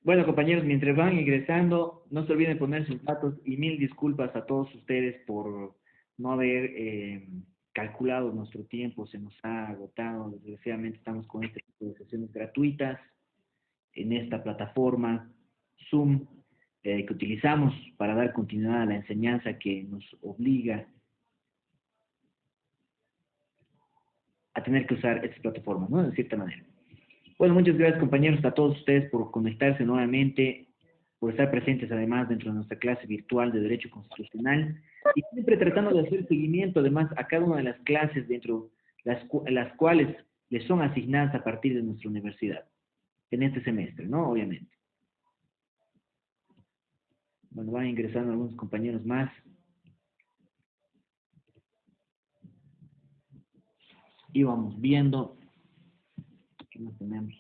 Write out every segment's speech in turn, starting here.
Bueno, compañeros, mientras van ingresando, no se olviden poner sus datos y mil disculpas a todos ustedes por no haber calculado nuestro tiempo, se nos ha agotado. Desgraciadamente estamos con este tipo de sesiones gratuitas en esta plataforma Zoom que utilizamos para dar continuidad a la enseñanza que nos obliga a tener que usar estas plataformas, ¿no? De cierta manera. Bueno, muchas gracias compañeros a todos ustedes por conectarse nuevamente, por estar presentes además dentro de nuestra clase virtual de Derecho Constitucional y siempre tratando de hacer seguimiento además a cada una de las clases dentro las cuales les son asignadas a partir de nuestra universidad, en este semestre, ¿no? Obviamente. Bueno, van ingresando algunos compañeros más. Y vamos viendo qué más tenemos.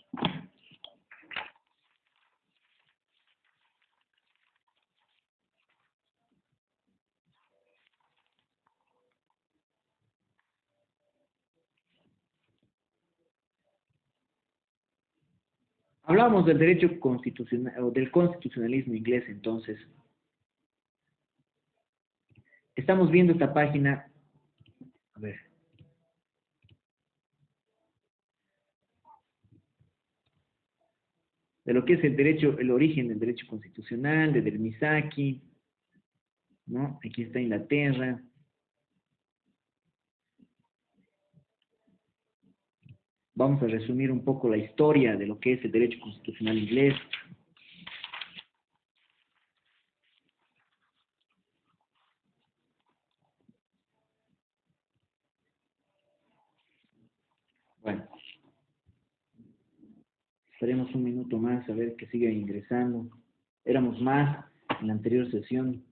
Hablamos del derecho constitucional, o del constitucionalismo inglés, entonces. Estamos viendo esta página. A ver. De lo que es el derecho, el origen del derecho constitucional, de Del Misaki, ¿no? Aquí está Inglaterra. Vamos a resumir un poco la historia de lo que es el derecho constitucional inglés. Bueno, esperemos un minuto más a ver que siga ingresando. Éramos más en la anterior sesión.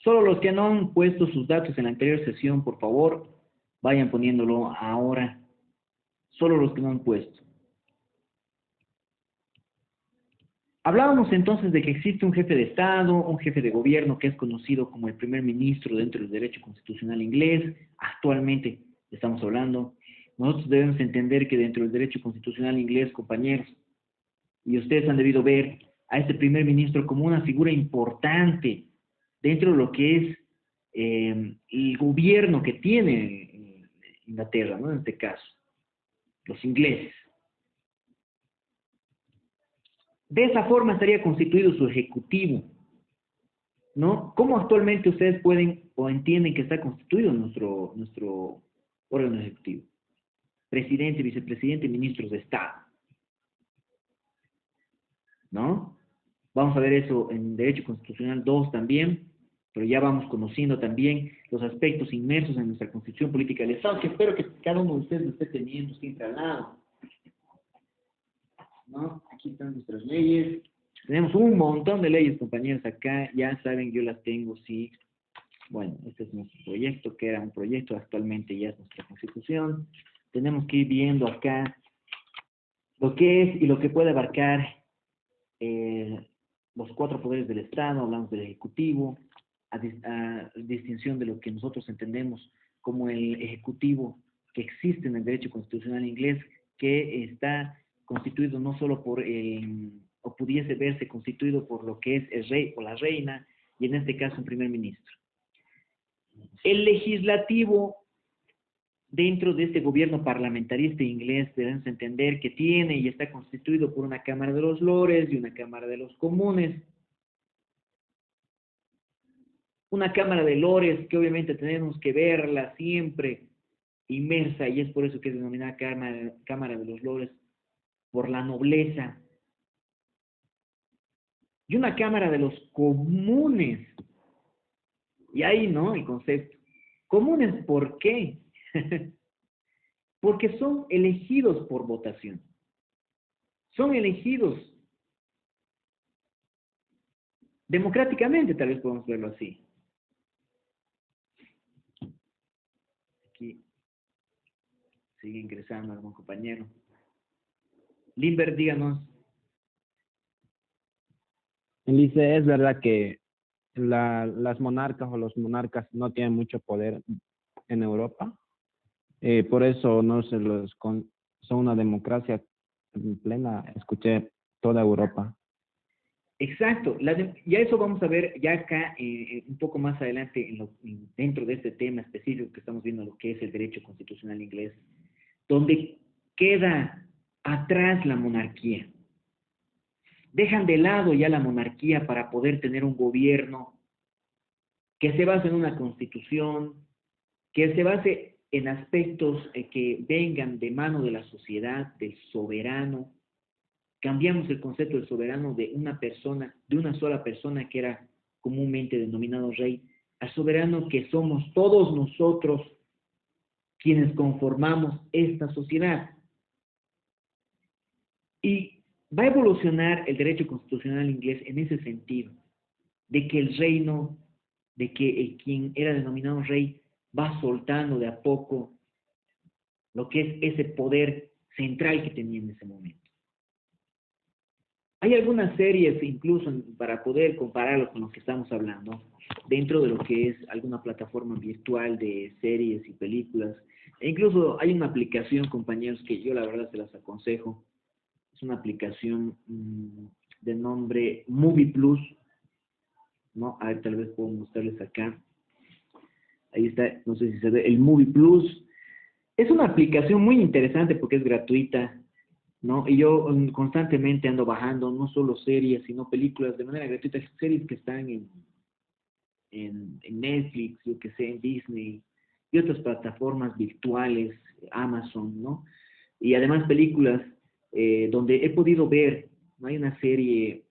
Solo los que no han puesto sus datos en la anterior sesión, por favor, vayan poniéndolo ahora. Solo los que no han puesto. Hablábamos entonces de que existe un jefe de Estado, un jefe de gobierno que es conocido como el primer ministro dentro del derecho constitucional inglés. Actualmente estamos hablando. Nosotros debemos entender que dentro del derecho constitucional inglés, compañeros, y ustedes han debido ver a este primer ministro como una figura importante dentro de lo que es el gobierno que tiene Inglaterra, ¿no? En este caso, los ingleses. De esa forma estaría constituido su ejecutivo, ¿no? ¿Cómo actualmente ustedes pueden o entienden que está constituido nuestro órgano ejecutivo? Presidente, vicepresidente, ministros de Estado, ¿no? Vamos a ver eso en Derecho Constitucional 2 también, pero ya vamos conociendo también los aspectos inmersos en nuestra Constitución Política del Estado, que espero que cada uno de ustedes lo esté teniendo siempre al lado, ¿no? Aquí están nuestras leyes. Tenemos un montón de leyes, compañeros, acá. Ya saben, yo las tengo, sí. Bueno, este es nuestro proyecto, que era un proyecto, actualmente ya es nuestra Constitución. Tenemos que ir viendo acá lo que es y lo que puede abarcar los cuatro poderes del Estado. Hablamos del Ejecutivo, a distinción de lo que nosotros entendemos como el Ejecutivo que existe en el derecho constitucional inglés, que está constituido no solo por, o pudiese verse constituido por lo que es el rey o la reina, y en este caso un primer ministro. El legislativo, dentro de este gobierno parlamentarista inglés, debemos entender que tiene y está constituido por una Cámara de los Lores y una Cámara de los Comunes. Una Cámara de Lores que obviamente tenemos que verla siempre inmersa, y es por eso que es denominada Cámara de los Lores, por la nobleza. Y una Cámara de los Comunes. Y ahí, ¿no? El concepto. Comunes, ¿por qué? Porque son elegidos por votación. Son elegidos democráticamente, tal vez podemos verlo así. Aquí sigue ingresando algún compañero. Limber, díganos. Dice, es verdad que las monarcas o los monarcas no tienen mucho poder en Europa. Por eso no se son una democracia plena. Escuché toda Europa. Exacto, ya eso vamos a ver ya acá un poco más adelante dentro de este tema específico que estamos viendo, lo que es el derecho constitucional inglés, donde queda atrás la monarquía. Dejan de lado ya la monarquía para poder tener un gobierno que se base en una constitución, que se base en aspectos que vengan de mano de la sociedad, del soberano. Cambiamos el concepto del soberano de una persona, de una sola persona que era comúnmente denominado rey, al soberano que somos todos nosotros quienes conformamos esta sociedad. Y va a evolucionar el derecho constitucional inglés en ese sentido, de que el reino, de que quien era denominado rey va soltando de a poco lo que es ese poder central que tenía en ese momento. Hay algunas series, incluso para poder compararlo con lo que estamos hablando, dentro de lo que es alguna plataforma virtual de series y películas. E incluso hay una aplicación, compañeros, que yo la verdad se las aconsejo. Es una aplicación de nombre Movie Plus, ¿no? A ver, tal vez puedo mostrarles acá. Ahí está, no sé si se ve, el Movie Plus. Es una aplicación muy interesante porque es gratuita, ¿no? Y yo constantemente ando bajando no solo series, sino películas de manera gratuita, series que están en Netflix, yo que sé, en Disney y otras plataformas virtuales, Amazon, ¿no? Y además películas donde he podido ver, ¿no? Hay una serie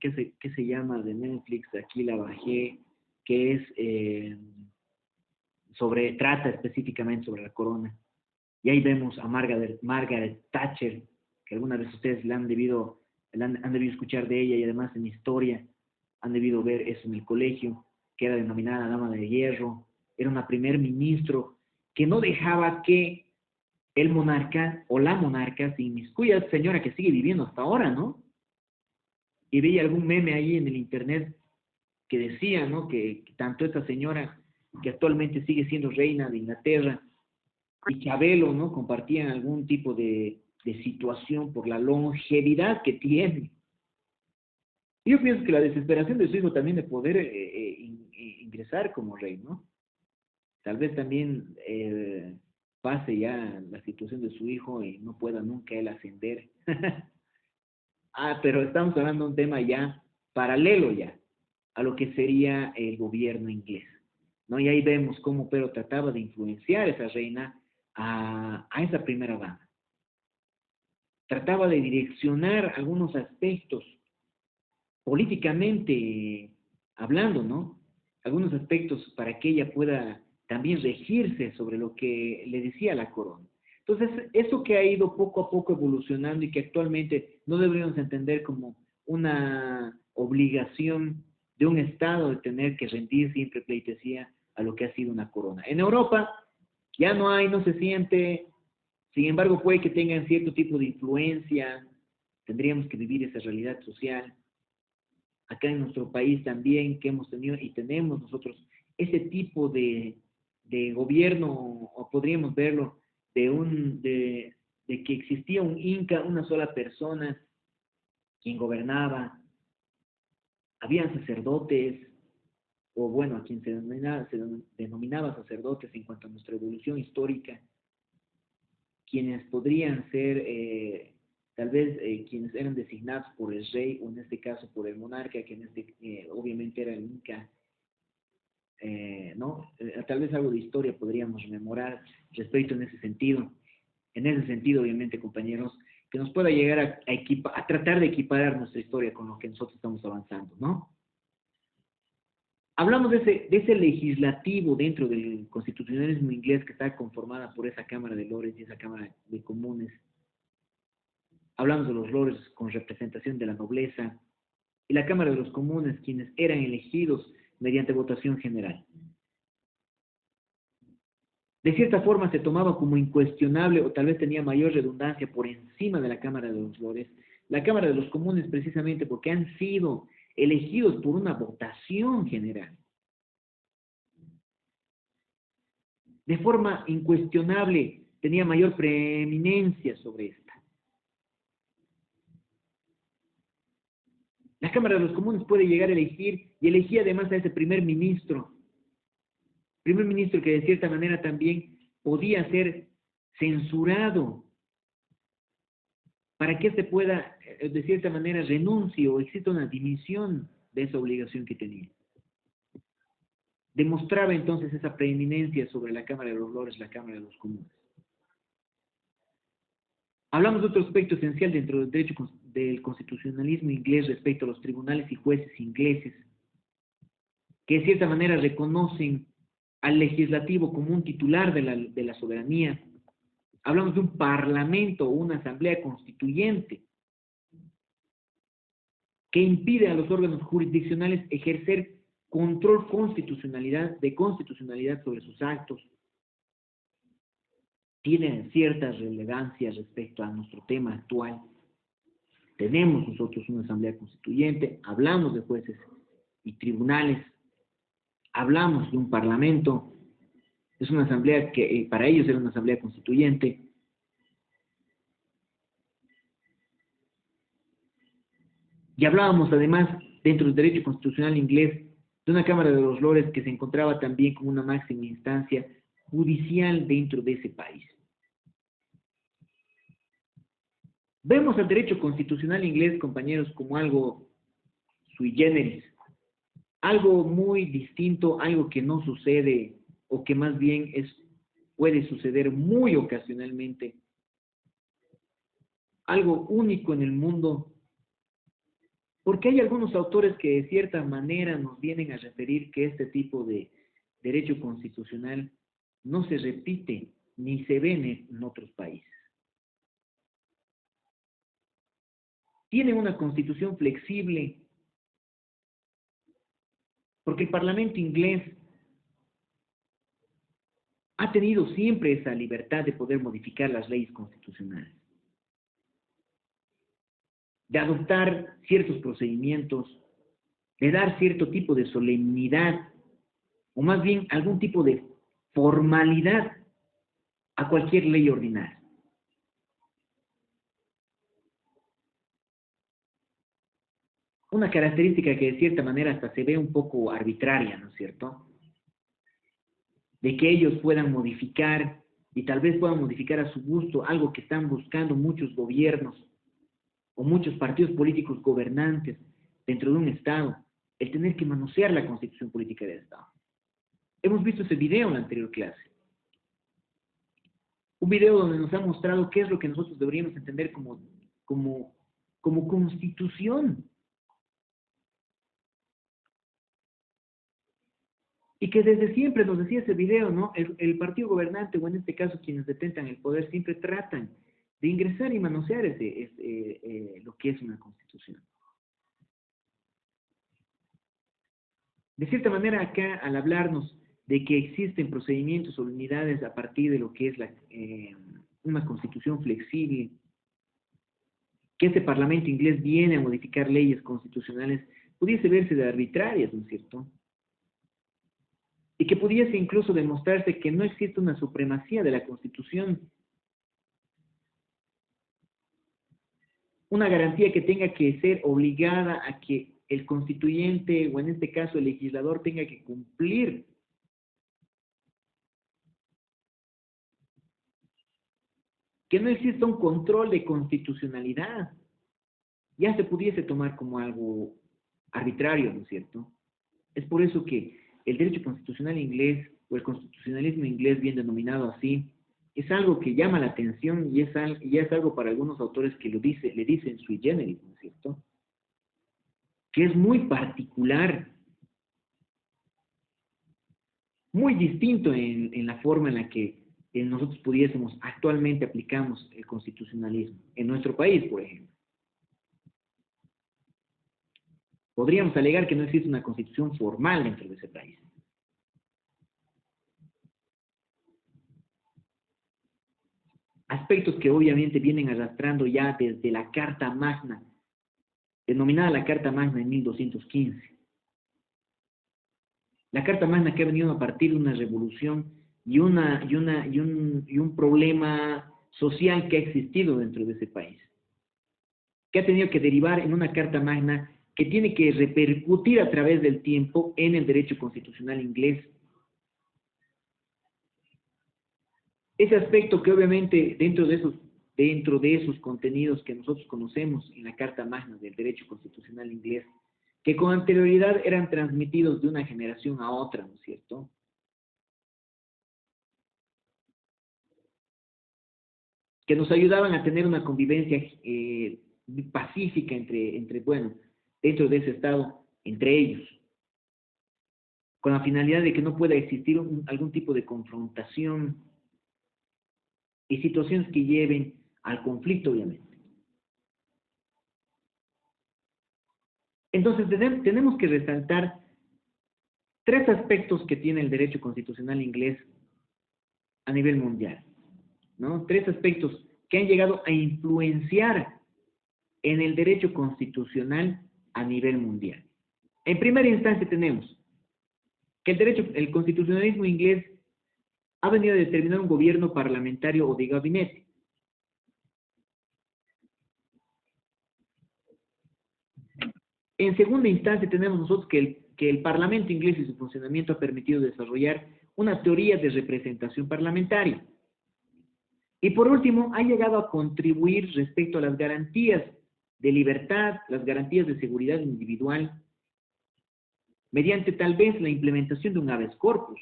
que se llama de Netflix, aquí la bajé, que es trata específicamente sobre la corona. Y ahí vemos a Margaret Thatcher, que alguna vez ustedes han debido escuchar de ella y además en historia han debido ver eso en el colegio, que era denominada Dama de Hierro. Era una primer ministro que no dejaba que el monarca o la monarca se inmiscuya, señora que sigue viviendo hasta ahora, ¿no? Y veía algún meme ahí en el internet que decía, ¿no? Que tanto esta señora, que actualmente sigue siendo reina de Inglaterra, y Chabelo, ¿no? Compartían algún tipo de situación por la longevidad que tiene. Y yo pienso que la desesperación de su hijo también de poder ingresar como rey, ¿no? Tal vez también pase ya la situación de su hijo y no pueda nunca él ascender. Pero estamos hablando de un tema ya paralelo ya a lo que sería el gobierno inglés, ¿no? Y ahí vemos cómo Pedro trataba de influenciar a esa reina a esa primera dama. Trataba de direccionar algunos aspectos políticamente hablando, ¿no? Algunos aspectos para que ella pueda también regirse sobre lo que le decía la corona. Entonces, eso que ha ido poco a poco evolucionando y que actualmente no deberíamos entender como una obligación de un Estado de tener que rendir siempre pleitesía a lo que ha sido una corona. En Europa ya no hay, no se siente, sin embargo puede que tengan cierto tipo de influencia, tendríamos que vivir esa realidad social. Acá en nuestro país también que hemos tenido y tenemos nosotros ese tipo de gobierno, o podríamos verlo, de que existía un Inca, una sola persona quien gobernaba, habían sacerdotes, o bueno, a quien se denominaba sacerdotes en cuanto a nuestra evolución histórica, quienes podrían ser tal vez quienes eran designados por el rey, o en este caso por el monarca, que obviamente era el Inca, ¿no? Tal vez algo de historia podríamos rememorar respecto en ese sentido. En ese sentido, obviamente, compañeros, que nos pueda llegar a tratar de equiparar nuestra historia con lo que nosotros estamos avanzando, ¿no? Hablamos de ese legislativo dentro del constitucionalismo inglés que está conformada por esa Cámara de Lores y esa Cámara de Comunes. Hablamos de los lores con representación de la nobleza, y la Cámara de los Comunes, quienes eran elegidos mediante votación general. De cierta forma se tomaba como incuestionable, o tal vez tenía mayor redundancia por encima de la Cámara de los Lores, la Cámara de los Comunes, precisamente porque han sido elegidos por una votación general. De forma incuestionable tenía mayor preeminencia sobre esta. La Cámara de los Comunes puede llegar a elegir, y elegía además a ese primer ministro que de cierta manera también podía ser censurado para que éste pueda, de cierta manera, renuncie o exista una dimisión de esa obligación que tenía. Demostraba entonces esa preeminencia sobre la Cámara de los Lores, la Cámara de los Comunes. Hablamos de otro aspecto esencial dentro del derecho del constitucionalismo inglés respecto a los tribunales y jueces ingleses, que de cierta manera reconocen al legislativo como un titular de la soberanía. Hablamos de un parlamento o una asamblea constituyente que impide a los órganos jurisdiccionales ejercer control de constitucionalidad sobre sus actos. Tienen cierta relevancia respecto a nuestro tema actual. Tenemos nosotros una asamblea constituyente, hablamos de jueces y tribunales, hablamos de un parlamento, es una asamblea que para ellos era una asamblea constituyente. Y hablábamos además, dentro del derecho constitucional inglés, de una Cámara de los Lores que se encontraba también como una máxima instancia judicial dentro de ese país. Vemos al derecho constitucional inglés, compañeros, como algo sui generis, algo muy distinto, algo que no sucede, o que más bien puede suceder muy ocasionalmente, algo único en el mundo, porque hay algunos autores que de cierta manera nos vienen a referir que este tipo de derecho constitucional no se repite ni se ve en otros países. Tienen una constitución flexible, porque el Parlamento inglés ha tenido siempre esa libertad de poder modificar las leyes constitucionales, de adoptar ciertos procedimientos, de dar cierto tipo de solemnidad, o más bien algún tipo de formalidad a cualquier ley ordinaria. Una característica que de cierta manera hasta se ve un poco arbitraria, ¿no es cierto? De que ellos puedan modificar, y tal vez puedan modificar a su gusto, algo que están buscando muchos gobiernos o muchos partidos políticos gobernantes dentro de un Estado, el tener que manosear la constitución política del Estado. Hemos visto ese video en la anterior clase. Un video donde nos ha mostrado qué es lo que nosotros deberíamos entender como constitución. Y que desde siempre nos decía ese video, ¿no? El partido gobernante, o en este caso quienes detentan el poder, siempre tratan de ingresar y manosear lo que es una constitución. De cierta manera acá, al hablarnos de que existen procedimientos o unidades a partir de lo que es una constitución flexible, que este Parlamento inglés viene a modificar leyes constitucionales, pudiese verse de arbitrarias, ¿no es cierto? Y que pudiese incluso demostrarse que no existe una supremacía de la Constitución, una garantía que tenga que ser obligada a que el constituyente, o en este caso el legislador, tenga que cumplir. Que no exista un control de constitucionalidad. Ya se pudiese tomar como algo arbitrario, ¿no es cierto? Es por eso que el derecho constitucional inglés, o el constitucionalismo inglés bien denominado así, es algo que llama la atención, y es algo para algunos autores que le dicen sui generis, ¿no es cierto? Que es muy particular, muy distinto en la forma en la que nosotros actualmente aplicamos el constitucionalismo, en nuestro país, por ejemplo. Podríamos alegar que no existe una constitución formal dentro de ese país. Aspectos que obviamente vienen arrastrando ya desde la Carta Magna, denominada la Carta Magna en 1215. La Carta Magna que ha venido a partir de una revolución y un problema social que ha existido dentro de ese país, que ha tenido que derivar en una Carta Magna que tiene que repercutir a través del tiempo en el derecho constitucional inglés. Ese aspecto que obviamente dentro de esos contenidos que nosotros conocemos en la Carta Magna del derecho constitucional inglés, que con anterioridad eran transmitidos de una generación a otra, ¿no es cierto? Que nos ayudaban a tener una convivencia pacífica bueno, dentro de ese Estado, entre ellos, con la finalidad de que no pueda existir algún tipo de confrontación y situaciones que lleven al conflicto, obviamente. Entonces, tenemos que resaltar tres aspectos que tiene el derecho constitucional inglés a nivel mundial, ¿no? Tres aspectos que han llegado a influenciar en el derecho constitucional a nivel mundial. En primera instancia tenemos que el constitucionalismo inglés ha venido a determinar un gobierno parlamentario o de gabinete. En segunda instancia tenemos nosotros que el Parlamento inglés y su funcionamiento ha permitido desarrollar una teoría de representación parlamentaria. Y por último, ha llegado a contribuir respecto a las garantías de libertad, las garantías de seguridad individual, mediante tal vez la implementación de un habeas corpus,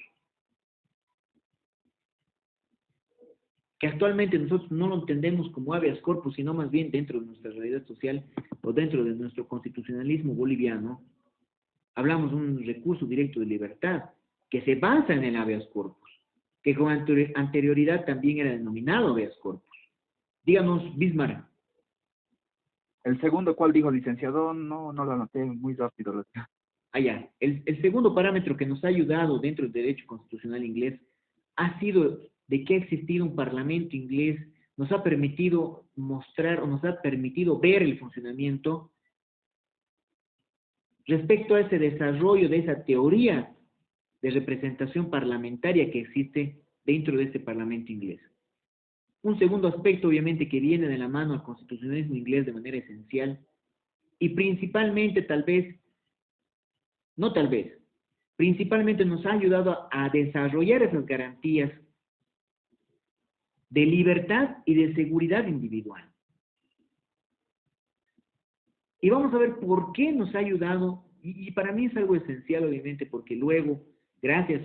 que actualmente nosotros no lo entendemos como habeas corpus, sino más bien dentro de nuestra realidad social o dentro de nuestro constitucionalismo boliviano, hablamos de un recurso directo de libertad que se basa en el habeas corpus, que con anterioridad también era denominado habeas corpus. Díganos, Bismarck. El segundo, ¿cuál dijo, licenciado? No, no lo anoté muy rápido. Allá, el segundo parámetro que nos ha ayudado dentro del derecho constitucional inglés ha sido de que ha existido un parlamento inglés, nos ha permitido mostrar o nos ha permitido ver el funcionamiento respecto a ese desarrollo de esa teoría de representación parlamentaria que existe dentro de este parlamento inglés. Un segundo aspecto, obviamente, que viene de la mano al constitucionalismo inglés de manera esencial y principalmente, principalmente nos ha ayudado a desarrollar esas garantías de libertad y de seguridad individual. Y vamos a ver por qué nos ha ayudado, y para mí es algo esencial, obviamente, porque luego, gracias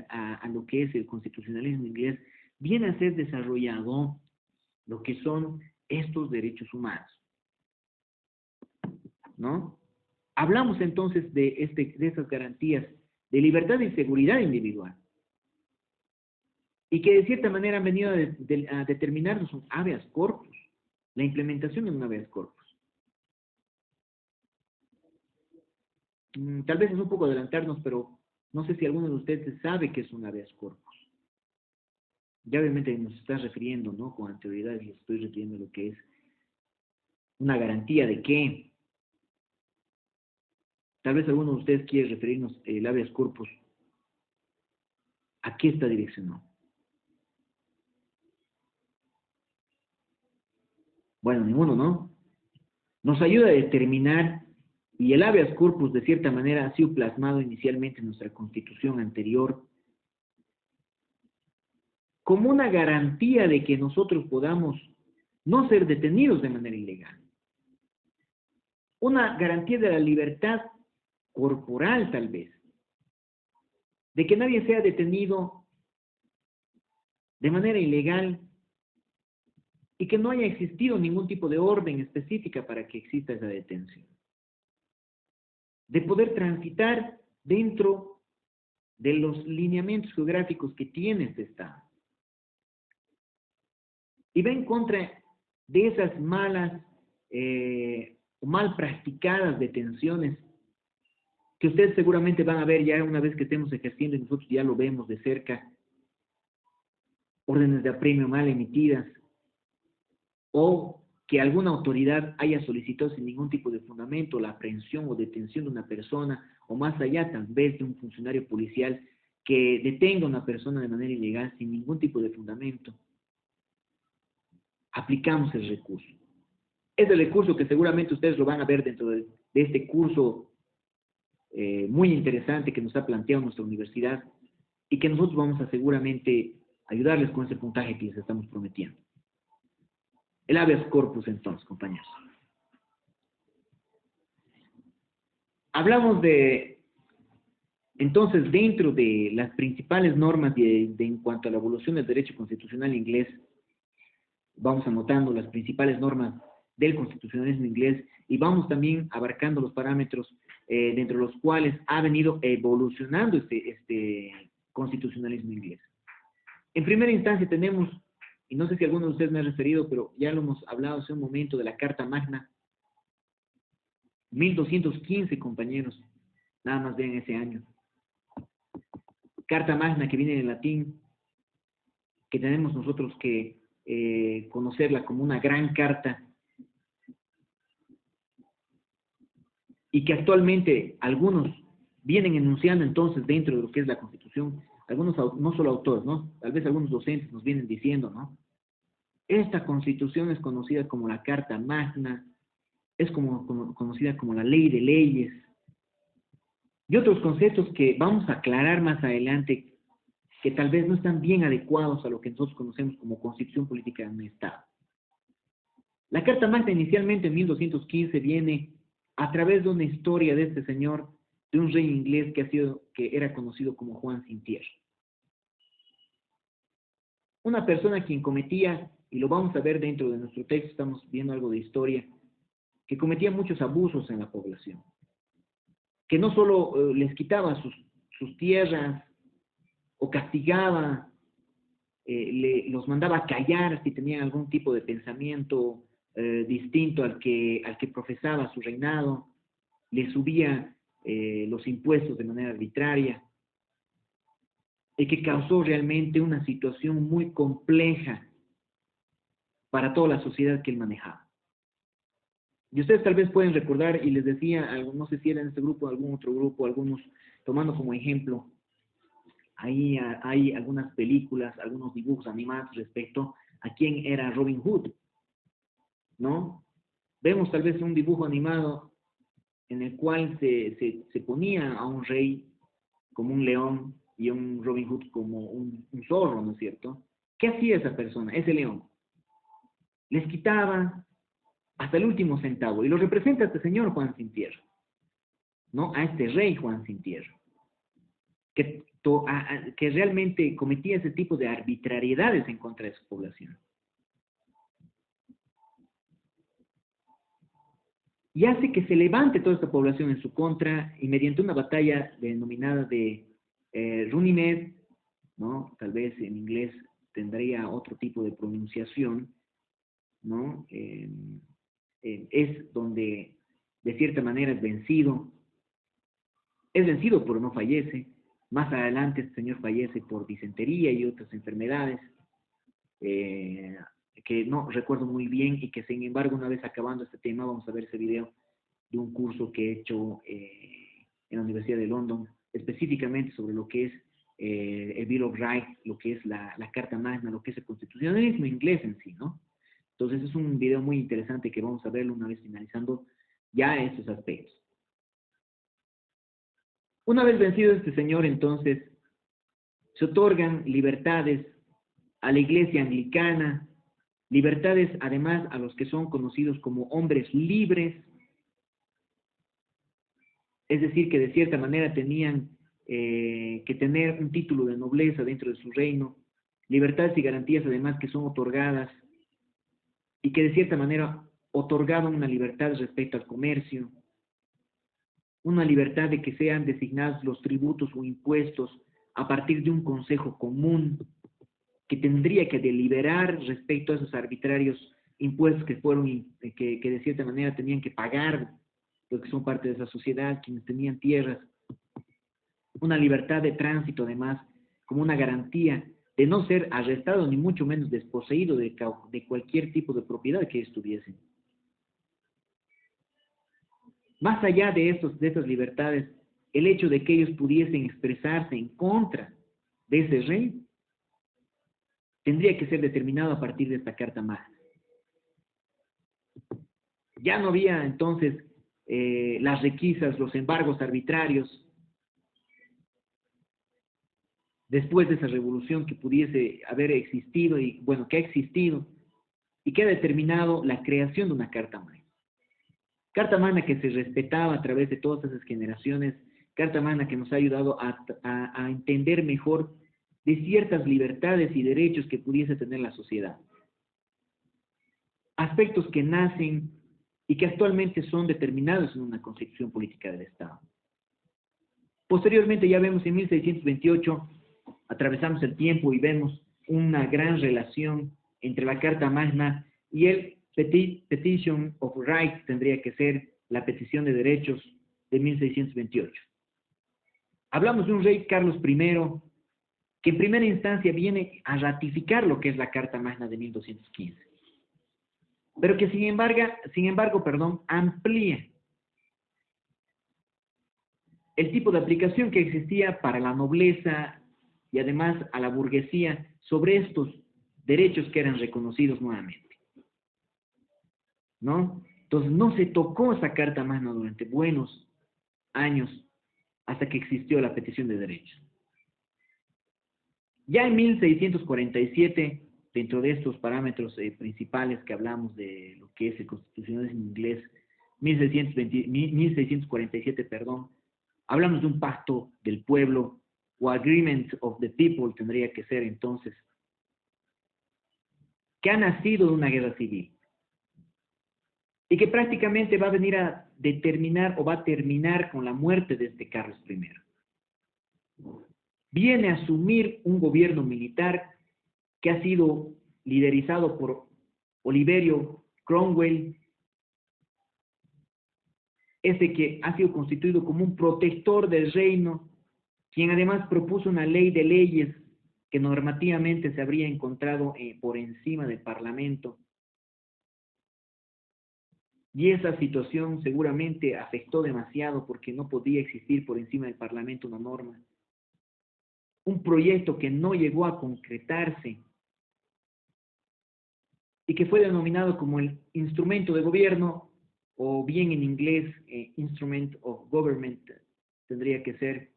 a lo que es el constitucionalismo inglés, viene a ser desarrollado lo que son estos derechos humanos, ¿no? Hablamos entonces de esas garantías de libertad y seguridad individual, y que de cierta manera han venido a determinarnos un habeas corpus, la implementación de un habeas corpus. Tal vez es un poco adelantarnos, pero no sé si alguno de ustedes sabe qué es un habeas corpus. Ya obviamente nos está refiriendo, ¿no? Con anterioridad les estoy refiriendo a lo que es una garantía de qué. Tal vez alguno de ustedes quiere referirnos el habeas corpus. ¿A qué está direccionado? Bueno, ninguno, ¿no? Nos ayuda a determinar, y el habeas corpus de cierta manera ha sido plasmado inicialmente en nuestra constitución anterior, como una garantía de que nosotros podamos no ser detenidos de manera ilegal. Una garantía de la libertad corporal, tal vez, de que nadie sea detenido de manera ilegal y que no haya existido ningún tipo de orden específica para que exista esa detención. De poder transitar dentro de los lineamientos geográficos que tiene este Estado. Y va en contra de esas malas o mal practicadas detenciones que ustedes seguramente van a ver ya una vez que estemos ejerciendo y nosotros ya lo vemos de cerca, órdenes de apremio mal emitidas, o que alguna autoridad haya solicitado sin ningún tipo de fundamento la aprehensión o detención de una persona, o más allá tal vez de un funcionario policial que detenga a una persona de manera ilegal sin ningún tipo de fundamento, aplicamos el recurso. Es el recurso que seguramente ustedes lo van a ver dentro de este curso muy interesante que nos ha planteado nuestra universidad y que nosotros vamos a seguramente ayudarles con ese puntaje que les estamos prometiendo. El habeas corpus, entonces, compañeros. Hablamos entonces, dentro de las principales normas en cuanto a la evolución del derecho constitucional inglés, vamos anotando las principales normas del constitucionalismo inglés y vamos también abarcando los parámetros dentro de los cuales ha venido evolucionando este constitucionalismo inglés. En primera instancia tenemos, y no sé si alguno de ustedes me ha referido, pero ya lo hemos hablado hace un momento, de la Carta Magna, 1215, compañeros, nada más vean ese año. Carta Magna, que viene del latín, que tenemos nosotros que conocerla como una gran carta, y que actualmente algunos vienen enunciando entonces dentro de lo que es la Constitución, algunos, no solo autores, ¿no? Tal vez algunos docentes nos vienen diciendo, ¿no? Esta Constitución es conocida como la Carta Magna, es conocida como la Ley de Leyes, y otros conceptos que vamos a aclarar más adelante, que tal vez no están bien adecuados a lo que nosotros conocemos como Constitución Política de un Estado. La Carta Magna inicialmente en 1215 viene a través de una historia de este señor, de un rey inglés que era conocido como Juan Sin Tierra. Una persona quien cometía, y lo vamos a ver dentro de nuestro texto, estamos viendo algo de historia, que cometía muchos abusos en la población, que no solo les quitaba sus tierras, o castigaba, los mandaba a callar si tenían algún tipo de pensamiento distinto al que profesaba su reinado, le subía los impuestos de manera arbitraria, y que causó realmente una situación muy compleja para toda la sociedad que él manejaba. Y ustedes tal vez pueden recordar, y les decía, no sé si era en este grupo, algún otro grupo, algunos tomando como ejemplo, ahí hay algunas películas, algunos dibujos animados respecto a quién era Robin Hood, ¿no? Vemos tal vez un dibujo animado en el cual se ponía a un rey como un león y a un Robin Hood como un zorro, ¿no es cierto? ¿Qué hacía esa persona, ese león? Les quitaba hasta el último centavo, y lo representa este señor Juan Sin Tierra, ¿no? A este rey Juan Sin Tierra, que realmente cometía ese tipo de arbitrariedades en contra de su población. Y hace que se levante toda esta población en su contra, y mediante una batalla denominada de Runnymede, ¿no? Tal vez en inglés tendría otro tipo de pronunciación, ¿no? Es donde de cierta manera es vencido, pero no fallece. Más adelante este señor fallece por disentería y otras enfermedades que no recuerdo muy bien, y que sin embargo, una vez acabando este tema, vamos a ver ese video de un curso que he hecho en la Universidad de London, específicamente sobre lo que es el Bill of Rights, lo que es la Carta Magna, lo que es el constitucionalismo inglés en sí, ¿no? Entonces es un video muy interesante que vamos a verlo una vez finalizando ya estos aspectos. Una vez vencido este señor, entonces, se otorgan libertades a la iglesia anglicana, libertades además a los que son conocidos como hombres libres, es decir, que de cierta manera tenían que tener un título de nobleza dentro de su reino, libertades y garantías además que son otorgadas, y que de cierta manera otorgaban una libertad respecto al comercio, una libertad de que sean designados los tributos o impuestos a partir de un consejo común que tendría que deliberar respecto a esos arbitrarios impuestos que de cierta manera tenían que pagar los que son parte de esa sociedad, quienes tenían tierras una libertad de tránsito además, como una garantía de no ser arrestado ni mucho menos desposeído de cualquier tipo de propiedad que estuviesen. Más allá de estas libertades, el hecho de que ellos pudiesen expresarse en contra de ese rey tendría que ser determinado a partir de esta Carta Magna. Ya no había entonces las requisas, los embargos arbitrarios, después de esa revolución que pudiese haber existido y, bueno, que ha existido y que ha determinado la creación de una Carta Magna. Carta Magna que se respetaba a través de todas esas generaciones, Carta Magna que nos ha ayudado a entender mejor de ciertas libertades y derechos que pudiese tener la sociedad. Aspectos que nacen y que actualmente son determinados en una constitución política del Estado. Posteriormente ya vemos en 1628, atravesamos el tiempo y vemos una gran relación entre la Carta Magna y el Petition of Rights, tendría que ser la petición de derechos de 1628. Hablamos de un rey Carlos I, que en primera instancia viene a ratificar lo que es la Carta Magna de 1215, pero que sin embargo, amplía el tipo de aplicación que existía para la nobleza y además a la burguesía sobre estos derechos que eran reconocidos nuevamente, ¿no? Entonces no se tocó esa Carta Magna durante buenos años hasta que existió la petición de derechos. Ya en 1647, dentro de estos parámetros principales que hablamos de lo que es el constitucionalismo inglés, 1647, hablamos de un pacto del pueblo, o agreement of the people tendría que ser entonces, que ha nacido de una guerra civil y que prácticamente va a venir a determinar o va a terminar con la muerte de este Carlos I. Viene a asumir un gobierno militar que ha sido liderizado por Oliverio Cromwell, que ha sido constituido como un protector del reino, quien además propuso una ley de leyes que normativamente se habría encontrado por encima del Parlamento. Y esa situación seguramente afectó demasiado porque no podía existir por encima del Parlamento una norma. Un proyecto que no llegó a concretarse y que fue denominado como el instrumento de gobierno, o bien en inglés, Instrument of Government, tendría que ser.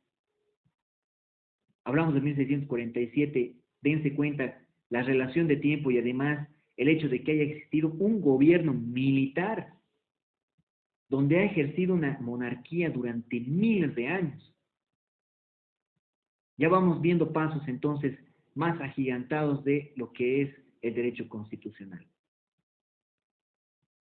Hablamos de 1647, dense cuenta la relación de tiempo y además el hecho de que haya existido un gobierno militar donde ha ejercido una monarquía durante miles de años. Ya vamos viendo pasos entonces más agigantados de lo que es el derecho constitucional.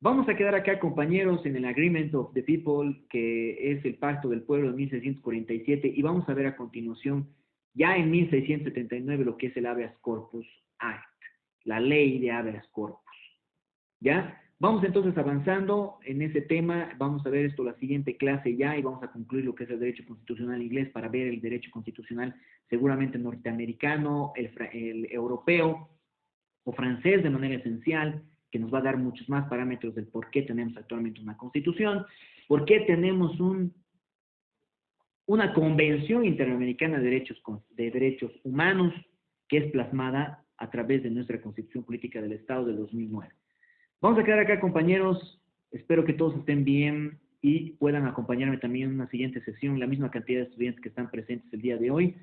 Vamos a quedar acá, compañeros, en el Agreement of the People, que es el Pacto del Pueblo de 1647, y vamos a ver a continuación, ya en 1679, lo que es el Habeas Corpus Act, la ley de Habeas Corpus. ¿Ya? Vamos entonces avanzando en ese tema, vamos a ver esto la siguiente clase ya, y vamos a concluir lo que es el derecho constitucional inglés para ver el derecho constitucional seguramente norteamericano, el europeo o francés de manera esencial, que nos va a dar muchos más parámetros del por qué tenemos actualmente una constitución, por qué tenemos una convención interamericana de derechos humanos que es plasmada a través de nuestra Constitución Política del Estado de 2009. Vamos a quedar acá, compañeros. Espero que todos estén bien y puedan acompañarme también en una siguiente sesión, la misma cantidad de estudiantes que están presentes el día de hoy.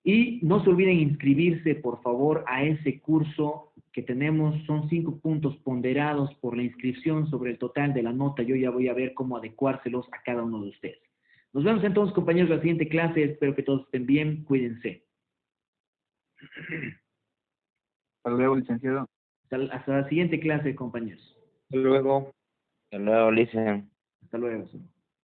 Y no se olviden inscribirse, por favor, a ese curso que tenemos. Son 5 puntos ponderados por la inscripción sobre el total de la nota. Yo ya voy a ver cómo adecuárselos a cada uno de ustedes. Nos vemos entonces, compañeros, en la siguiente clase. Espero que todos estén bien. Cuídense. Hasta luego, licenciado. Hasta la siguiente clase, compañeros. Hasta luego, licen. Hasta luego.